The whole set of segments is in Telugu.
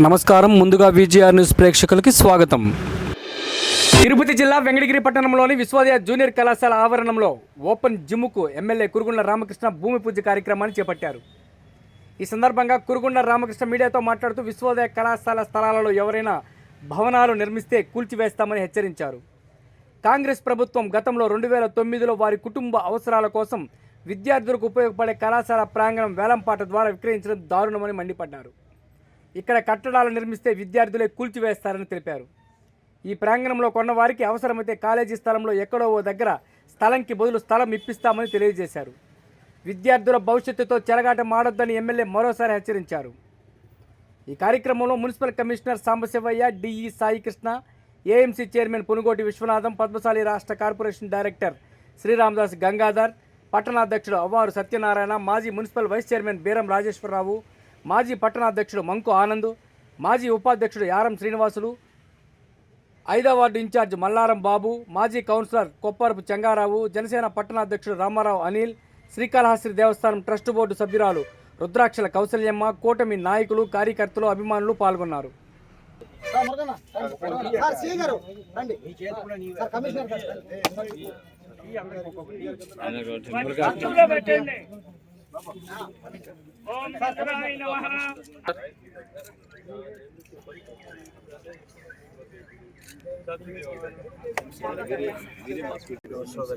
నమస్కారం. ముందుగా విజిఆర్ న్యూస్ ప్రేక్షకులకి స్వాగతం. తిరుపతి జిల్లా వెంకటగిరి పట్టణంలోని విశ్వోదయ జూనియర్ కళాశాల ఆవరణంలో ఓపెన్ జిమ్కు ఎమ్మెల్యే కురుగుండ్ల రామకృష్ణ భూమి పూజ కార్యక్రమాన్ని చేపట్టారు. ఈ సందర్భంగా కురుగుండ్ల రామకృష్ణ మీడియాతో మాట్లాడుతూ విశ్వోదయ కళాశాల స్థలాలలో ఎవరైనా భవనాలు నిర్మిస్తే కూల్చివేస్తామని హెచ్చరించారు. కాంగ్రెస్ ప్రభుత్వం గతంలో 2009లో వారి కుటుంబ అవసరాల కోసం విద్యార్థులకు ఉపయోగపడే కళాశాల ప్రాంగణం వేలంపాట ద్వారా విక్రయించడం దారుణమని మండిపడ్డారు. ఇక్కడ కట్టడాలు నిర్మిస్తే విద్యార్థులే కూల్చివేస్తారని తెలిపారు. ఈ ప్రాంగణంలో కొన్నవారికి అవసరమైతే కాలేజీ స్థలంలో ఎక్కడో ఓ దగ్గర స్థలంకి బదులు స్థలం ఇప్పిస్తామని తెలియజేశారు. విద్యార్థుల భవిష్యత్తుతో చెలగాటం ఆడొద్దని ఎమ్మెల్యే మరోసారి హెచ్చరించారు. ఈ కార్యక్రమంలో municipal commissioner Sambasivaiah, DE Saikrishna, AMC chairman Punugoti Viswanatham, Padmasali రాష్ట్ర కార్పొరేషన్ డైరెక్టర్ శ్రీరామదాస్ గంగాధర్, పట్టణాధ్యక్షుడు అవ్వారు సత్యనారాయణ, మాజీ municipal vice chairman Beeram Rajeswararao, మాజీ పట్టణాధ్యక్షుడు మంకు ఆనంద్, మాజీ ఉపాధ్యక్షుడు యారం శ్రీనివాసులు, 5వ వార్డు ఇన్ఛార్జ్ మల్లారం బాబు, మాజీ కౌన్సిలర్ కొప్పరపు చెంగారావు, జనసేన పట్టణాధ్యక్షుడు రామారావు అనిల్, శ్రీకాళహస్తి దేవస్థానం ట్రస్ట్ బోర్డు సభ్యురాలు రుద్రాక్షల కౌశల్యమ్మ, కూటమి నాయకులు, కార్యకర్తలు, అభిమానులు పాల్గొన్నారు.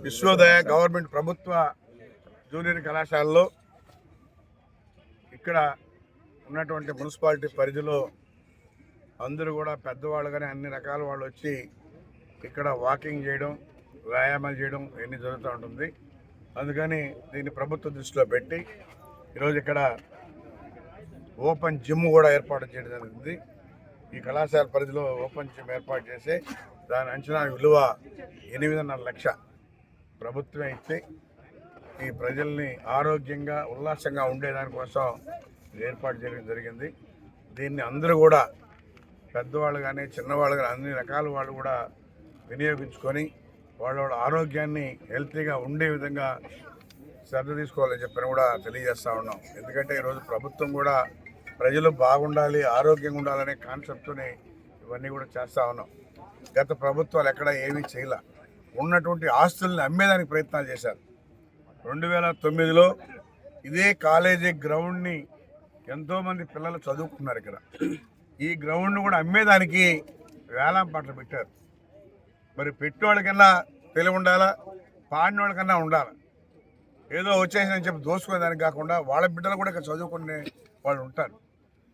విశ్వోదయ గవర్నమెంట్ ప్రభుత్వ జూనియర్ కళాశాలలో ఇక్కడ ఉన్నటువంటి మున్సిపాలిటీ పరిధిలో అందరూ కూడా పెద్దవాళ్ళు కానీ అన్ని రకాల వాళ్ళు వచ్చి ఇక్కడ వాకింగ్ చేయడం, వ్యాయామాలు చేయడం ఇవన్నీ జరుగుతూ ఉంటుంది. అందుకని దీన్ని ప్రభుత్వ దృష్టిలో పెట్టి ఈరోజు ఇక్కడ ఓపెన్ జిమ్ కూడా ఏర్పాటు చేయడం జరిగింది. ఈ కళాశాల పరిధిలో ఓపెన్ జిమ్ ఏర్పాటు చేసి దాని అంచనా విలువ 8.5 లక్షలు ప్రభుత్వమే ఇచ్చి ఈ ప్రజల్ని ఆరోగ్యంగా ఉల్లాసంగా ఉండేదానికోసం ఏర్పాటు చేయడం జరిగింది. దీన్ని అందరూ కూడా పెద్దవాళ్ళు కానీ చిన్నవాళ్ళు కానీ అన్ని రకాల వాళ్ళు కూడా వినియోగించుకొని వాళ్ళ ఆరోగ్యాన్ని హెల్తీగా ఉండే విధంగా శ్రద్ధ తీసుకోవాలని చెప్పని కూడా తెలియజేస్తూ ఉన్నాం. ఎందుకంటే ఈరోజు ప్రభుత్వం కూడా ప్రజలు బాగుండాలి, ఆరోగ్యంగా ఉండాలనే కాన్సెప్ట్తోనే ఇవన్నీ కూడా చేస్తూ ఉన్నాం. గత ప్రభుత్వాలు ఎక్కడ ఏమీ చేయలే, ఉన్నటువంటి ఆస్తుల్ని అమ్మేదానికి ప్రయత్నాలు చేశారు. 2009లో ఇదే కాలేజీ గ్రౌండ్ని ఎంతోమంది పిల్లలు చదువుకున్నారు. ఇక్కడ ఈ గ్రౌండ్ను కూడా అమ్మేదానికి వేలంపాటలు పెట్టారు. మరి పెట్టేవాళ్ళకన్నా తెలివి ఉండాలా, పాడినోళ్ళకన్నా ఉండాలి. ఏదో వచ్చేసిందని చెప్పి దోసుకునే దానికి కాకుండా వాళ్ళ బిడ్డలు కూడా ఇక్కడ చదువుకునే వాళ్ళు ఉంటారు.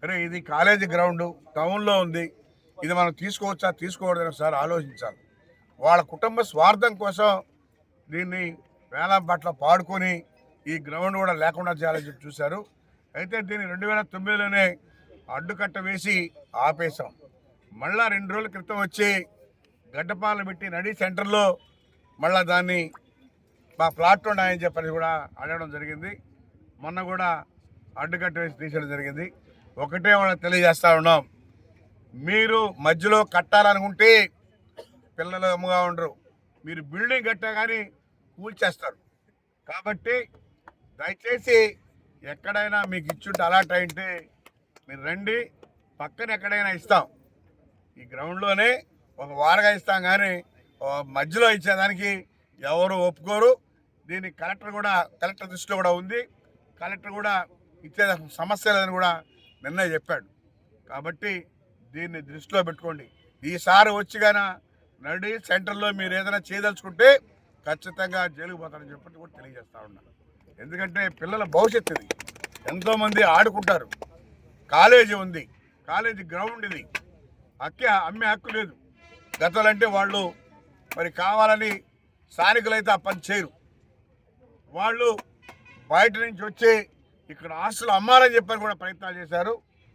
అరే ఇది కాలేజీ గ్రౌండ్ టౌన్లో ఉంది, ఇది మనం తీసుకోవచ్చా తీసుకోవద్దని ఒకసారి ఆలోచించాలి. వాళ్ళ కుటుంబ స్వార్థం కోసం దీన్ని వేలంపాట్లో పాడుకొని ఈ గ్రౌండ్ కూడా లేకుండా చేయాలని చెప్పి చూశారు. అయితే దీన్ని 2009లోనే అడ్డుకట్ట వేసి ఆపేశాం. మళ్ళా 2 రోజుల క్రితం వచ్చి గడ్డపాలు పెట్టి నడి సెంటర్లో మళ్ళీ దాన్ని మా ప్లాట్ ఉన్నాయని చెప్పని కూడా అడగడం జరిగింది. మొన్న కూడా అడ్డుకట్ట వేసి తీసేయడం జరిగింది. ఒకటే వాళ్ళకి తెలియజేస్తూ ఉన్నాం, మీరు మధ్యలో కట్టాలనుకుంటే పిల్లలు అమ్ముగా ఉండరు, మీరు బిల్డింగ్ కట్టా కానీ కూల్చేస్తారు. కాబట్టి దయచేసి ఎక్కడైనా మీకు ఇచ్చుంటే అలాట్ అయింటే మీరు రండి, పక్కన ఎక్కడైనా ఇస్తాం. ఈ గ్రౌండ్లోనే ఒక వారగా ఇస్తాం కానీ మధ్యలో ఇచ్చేదానికి ఎవరు ఒప్పుకోరు. దీన్ని కలెక్టర్ దృష్టిలో కూడా ఉంది. కలెక్టర్ కూడా ఇచ్చే సమస్య లేదని కూడా నిన్న చెప్పాడు. కాబట్టి దీన్ని దృష్టిలో పెట్టుకోండి. ఈసారి వచ్చిగానా నడి సెంటర్లో మీరు ఏదైనా చేయదలుచుకుంటే ఖచ్చితంగా జైలుకు పోతారని చెప్పి కూడా తెలియజేస్తూ ఉన్నాను. ఎందుకంటే పిల్లల భవిష్యత్తు ఇది, ఎంతోమంది ఆడుకుంటారు. కాలేజీ ఉంది, కాలేజీ గ్రౌండ్ ఇది, అమ్మే హక్కు లేదు. గతంలో వాళ్ళు మరి కావాలని స్థానికులైతే ఆ పని చేయరు. వాళ్ళు బయట నుంచి వచ్చి ఇక్కడ ఆస్తులు అమ్మాలని చెప్పని కూడా ప్రయత్నాలు చేశారు.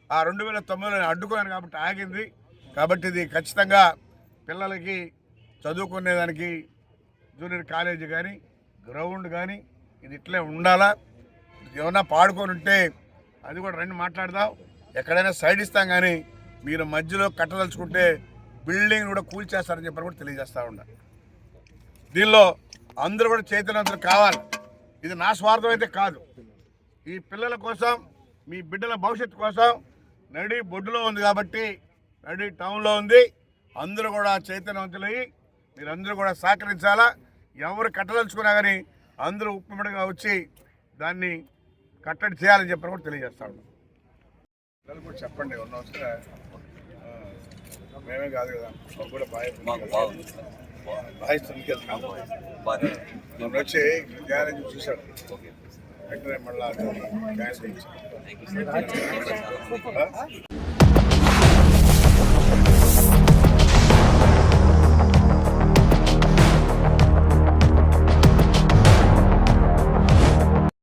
ఆ 2009లో అడ్డుకోను కాబట్టి ఆగింది. కాబట్టి ఇది ఖచ్చితంగా పిల్లలకి చదువుకునేదానికి జూనియర్ కాలేజీ కానీ గ్రౌండ్ కానీ ఇది ఇట్లే ఉండాలా. ఏమన్నా పాడుకొని ఉంటే అది కూడా రండి మాట్లాడదాం, ఎక్కడైనా సైడ్ ఇస్తాం. కానీ మీరు మధ్యలో కట్టదలుచుకుంటే బిల్డింగ్ కూడా కూల్చేస్తారని చెప్పని కూడా తెలియజేస్తూ ఉన్నారు. దీనిలో అందరూ కూడా చైతన్యవంతులు కావాలి. ఇది నా స్వార్థం అయితే కాదు, ఈ పిల్లల కోసం, మీ బిడ్డల భవిష్యత్తు కోసం నడి బొడ్డులో ఉంది కాబట్టి నడి టౌన్లో ఉంది. అందరూ కూడా చైతన్యవంతులయ్యి మీరందరూ కూడా సహకరించాలా. ఎవరు కట్టదలుచుకున్నా కానీ అందరూ ఉప్పిమడిగా వచ్చి దాన్ని కట్టడి చేయాలని చెప్పని కూడా తెలియజేస్తా ఉన్నాం. పిల్లలు కూడా చెప్పండి ఉన్న వస్తే మేమే కాదు కదా మాకు కూడా బాగా వచ్చి ధ్యానం చూశాడు వెంటనే మళ్ళీ క్యాన్సిల్ ఇచ్చాడు.